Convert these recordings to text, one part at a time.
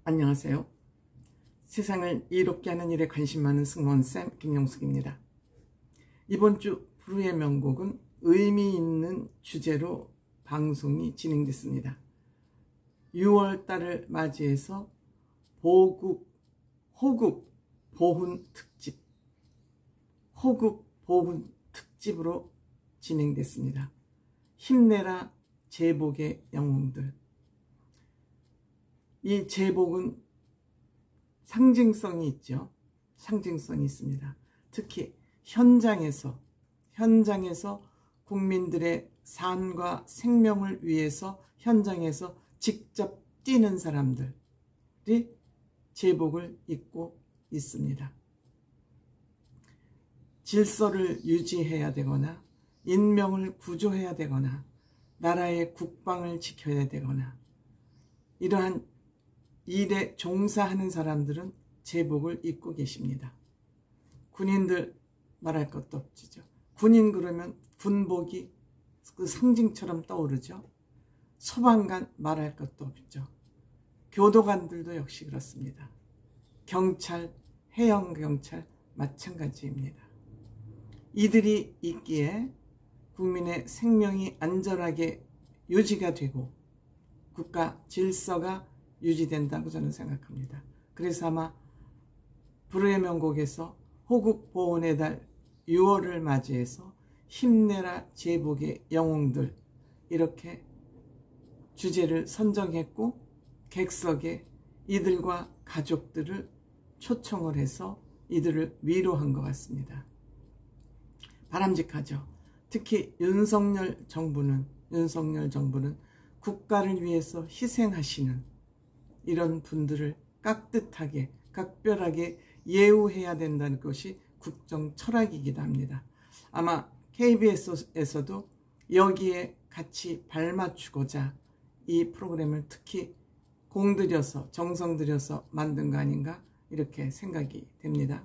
안녕하세요. 세상을 이롭게 하는 일에 관심 많은 승무원쌤 김용숙입니다. 이번 주 불후의 명곡은 의미 있는 주제로 방송이 진행됐습니다. 6월달을 맞이해서 호국 보훈 특집으로 진행됐습니다. 힘내라 제복의 영웅들. 이 제복은 상징성이 있죠. 상징성이 있습니다. 특히 현장에서 국민들의 삶과 생명을 위해서 현장에서 직접 뛰는 사람들이 제복을 입고 있습니다. 질서를 유지해야 되거나 인명을 구조해야 되거나 나라의 국방을 지켜야 되거나 이러한 일에 종사하는 사람들은 제복을 입고 계십니다. 군인들 말할 것도 없죠. 군인 그러면 군복이 그 상징처럼 떠오르죠. 소방관 말할 것도 없죠. 교도관들도 역시 그렇습니다. 경찰, 해양경찰 마찬가지입니다. 이들이 있기에 국민의 생명이 안전하게 유지가 되고 국가 질서가 유지된다고 저는 생각합니다. 그래서 아마 불후의 명곡에서 호국보훈의 달 6월을 맞이해서 힘내라 제복의 영웅들 이렇게 주제를 선정했고 객석에 이들과 가족들을 초청을 해서 이들을 위로한 것 같습니다. 바람직하죠. 특히 윤석열 정부는 국가를 위해서 희생하시는 이런 분들을 깍듯하게 각별하게 예우해야 된다는 것이 국정 철학이기도 합니다. 아마 KBS에서도 여기에 같이 발맞추고자 이 프로그램을 특히 공들여서 정성들여서 만든 거 아닌가 이렇게 생각이 됩니다.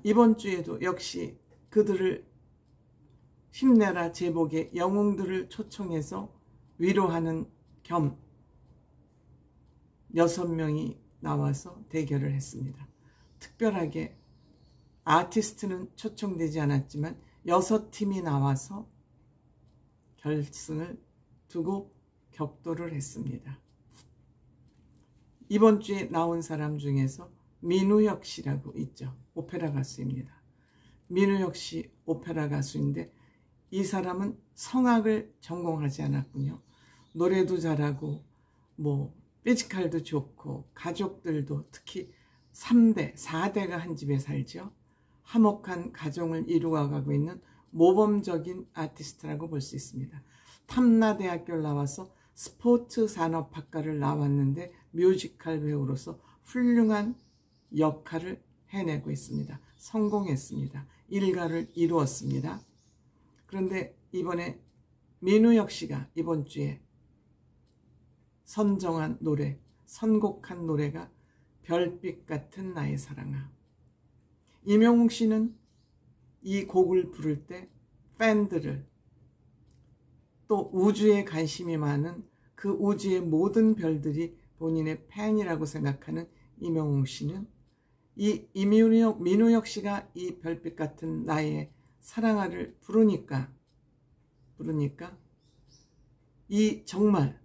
이번 주에도 역시 그들을 힘내라 제복의 영웅들을 초청해서 위로하는 겸 6명이 나와서 대결을 했습니다. 특별하게 아티스트는 초청되지 않았지만 6팀이 나와서 결승을 두고 격돌을 했습니다. 이번 주에 나온 사람 중에서 민우혁 씨라고 있죠. 오페라 가수입니다. 민우혁 씨 오페라 가수인데 이 사람은 성악을 전공하지 않았군요. 노래도 잘하고 피지컬도 좋고 가족들도 특히 3대, 4대가 한 집에 살죠. 화목한 가정을 이루어가고 있는 모범적인 아티스트라고 볼 수 있습니다. 탐나대학교를 나와서 스포츠 산업학과를 나왔는데 뮤지컬 배우로서 훌륭한 역할을 해내고 있습니다. 성공했습니다. 일가를 이루었습니다. 그런데 이번에 민우혁 씨가 이번 주에 선곡한 노래가 별빛 같은 나의 사랑아. 임영웅 씨는 이 곡을 부를 때 팬들을 또 우주에 관심이 많은 그 우주의 모든 별들이 본인의 팬이라고 생각하는 임영웅 씨는 민우혁 씨가 이 별빛 같은 나의 사랑아를 부르니까 이 정말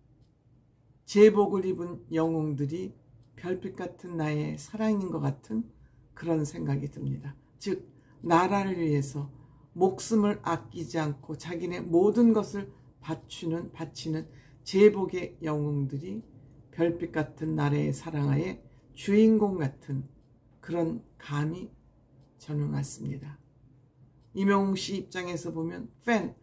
제복을 입은 영웅들이 별빛 같은 나의 사랑인 것 같은 그런 생각이 듭니다. 즉 나라를 위해서 목숨을 아끼지 않고 자기네 모든 것을 바치는 제복의 영웅들이 별빛 같은 나라의 사랑하에 주인공 같은 그런 감이 저는 왔습니다. 임영웅 씨 입장에서 보면 팬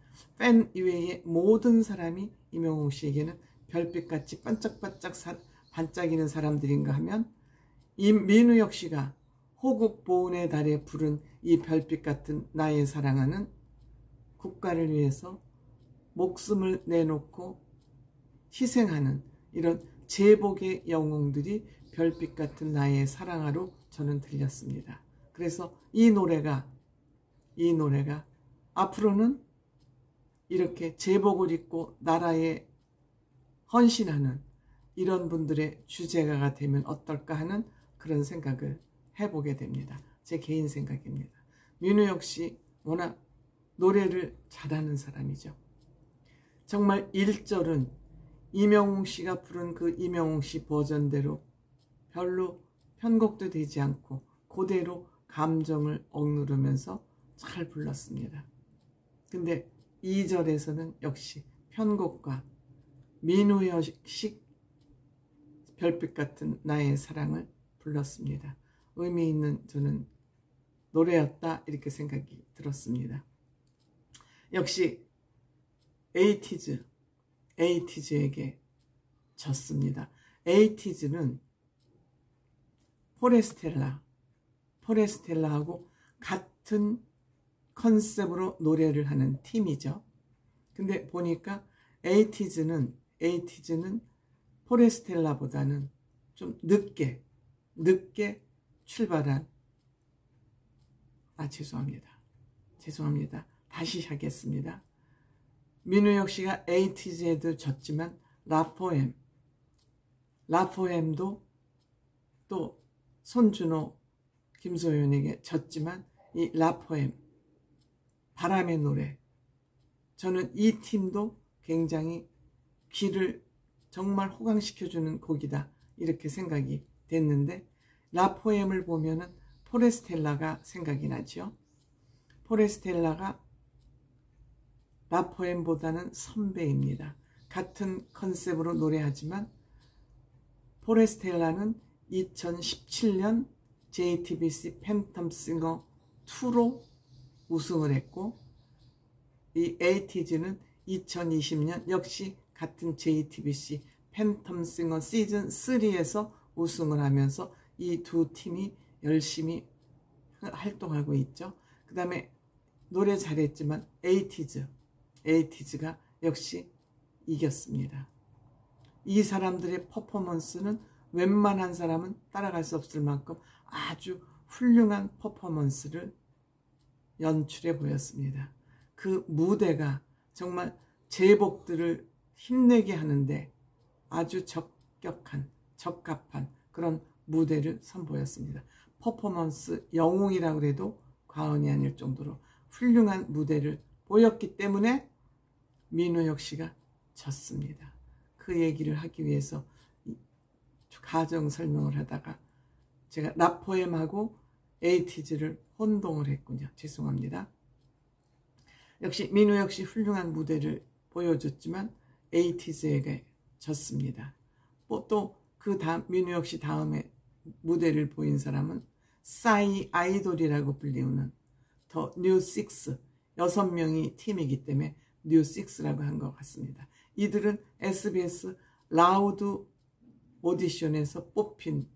이외의 모든 사람이 임영웅 씨에게는 별빛같이 반짝반짝 반짝이는 사람들인가 하면 이 민우혁 씨가 호국보훈의 달에 부른 이 별빛 같은 나의 사랑하는 국가를 위해서 목숨을 내놓고 희생하는 이런 제복의 영웅들이 별빛 같은 나의 사랑하로 저는 들렸습니다. 그래서 이 노래가 앞으로는 이렇게 제복을 입고 나라에 헌신하는 이런 분들의 주제가가 되면 어떨까 하는 그런 생각을 해보게 됩니다. 제 개인 생각입니다. 민우 역시 워낙 노래를 잘하는 사람이죠. 정말 1절은 이명웅 씨가 부른 그 이명웅 씨 버전대로 별로 편곡도 되지 않고 그대로 감정을 억누르면서 잘 불렀습니다. 근데 2절에서는 역시 편곡과 민우여식 별빛 같은 나의 사랑을 불렀습니다. 의미 있는 저는 노래였다 이렇게 생각이 들었습니다. 역시 에이티즈에게 졌습니다. 에이티즈는 포레스텔라하고 같은 컨셉으로 노래를 하는 팀이죠. 근데 보니까 에이티즈는 포레스텔라보다는 좀 늦게 출발한 죄송합니다. 다시 하겠습니다. 민우 역시가 에이티즈에도 졌지만 라포엠도 또 손준호, 김소연에게 졌지만 이 라포엠, 바람의 노래, 저는 이 팀도 굉장히 귀를 정말 호강시켜주는 곡이다 이렇게 생각이 됐는데 라포엠을 보면은 포레스텔라가 생각이 나죠. 포레스텔라가 라포엠보다는 선배입니다. 같은 컨셉으로 노래하지만 포레스텔라는 2017년 JTBC 팬텀싱어 2로 우승을 했고 이 에이티즈는 2020년 역시 같은 JTBC 팬텀싱어 시즌 3에서 우승을 하면서 이 두 팀이 열심히 활동하고 있죠. 그 다음에 노래 잘했지만 에이티즈가 역시 이겼습니다. 이 사람들의 퍼포먼스는 웬만한 사람은 따라갈 수 없을 만큼 아주 훌륭한 퍼포먼스를 연출해 보였습니다. 그 무대가 정말 제복들을 힘내게 하는데 아주 적합한 그런 무대를 선보였습니다. 퍼포먼스 영웅이라고 해도 과언이 아닐 정도로 훌륭한 무대를 보였기 때문에 민우 역시가 졌습니다. 그 얘기를 하기 위해서 가정 설명을 하다가 제가 라포엠하고 에이티즈를 혼동을 했군요. 죄송합니다. 역시 민우 역시 훌륭한 무대를 보여줬지만 에이티즈에게 졌습니다. 또 그 다음 민우 역시 다음에 무대를 보인 사람은 싸이 아이돌이라고 불리우는 더 뉴6 6명이 팀이기 때문에 뉴6라고 한 것 같습니다. 이들은 SBS 라우드 오디션에서 뽑힌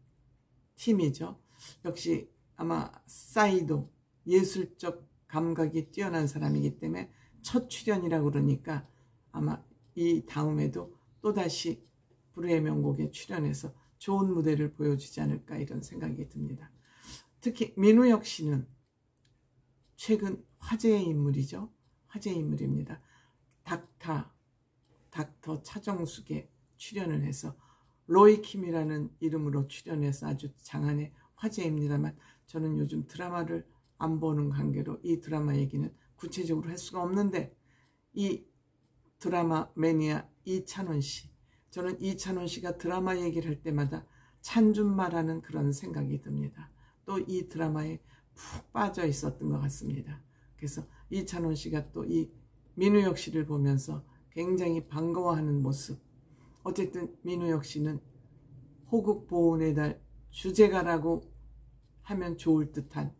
팀이죠. 역시 아마 싸이도 예술적 감각이 뛰어난 사람이기 때문에 첫 출연이라고 그러니까 아마 이 다음에도 또다시 불후의 명곡에 출연해서 좋은 무대를 보여주지 않을까 이런 생각이 듭니다. 특히 민우 역시는 최근 화제의 인물이죠. 화제의 인물입니다. 닥터 차정숙에 출연을 해서 로이킴이라는 이름으로 출연해서 아주 장안의 화제입니다만 저는 요즘 드라마를 안 보는 관계로 이 드라마 얘기는 구체적으로 할 수가 없는데 이 드라마 매니아 이찬원 씨, 저는 이찬원 씨가 드라마 얘기를 할 때마다 찬준마라는 그런 생각이 듭니다. 또 이 드라마에 푹 빠져 있었던 것 같습니다. 그래서 이찬원 씨가 또 이 민우역 씨를 보면서 굉장히 반가워하는 모습, 어쨌든 민우역 씨는 호국 보훈의 달 주제가라고 하면 좋을 듯한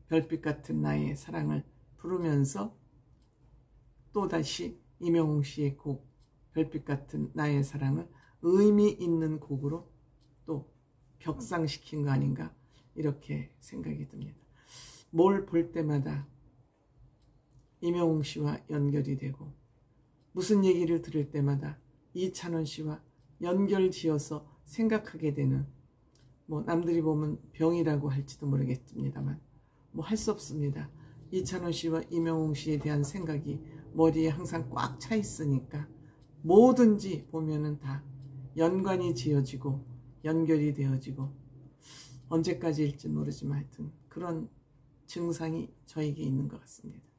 별빛 같은 나의 사랑을 부르면서 또다시 이명웅 씨의 곡 별빛 같은 나의 사랑을 의미 있는 곡으로 또 격상시킨 거 아닌가 이렇게 생각이 듭니다. 뭘 볼 때마다 이명웅 씨와 연결이 되고 무슨 얘기를 들을 때마다 이찬원 씨와 연결지어서 생각하게 되는, 뭐 남들이 보면 병이라고 할지도 모르겠습니다만 뭐 할 수 없습니다. 이찬원 씨와 이명웅 씨에 대한 생각이 머리에 항상 꽉 차 있으니까 뭐든지 보면은 다 연관이 지어지고 연결이 되어지고 언제까지일지 모르지만 하여튼 그런 증상이 저에게 있는 것 같습니다.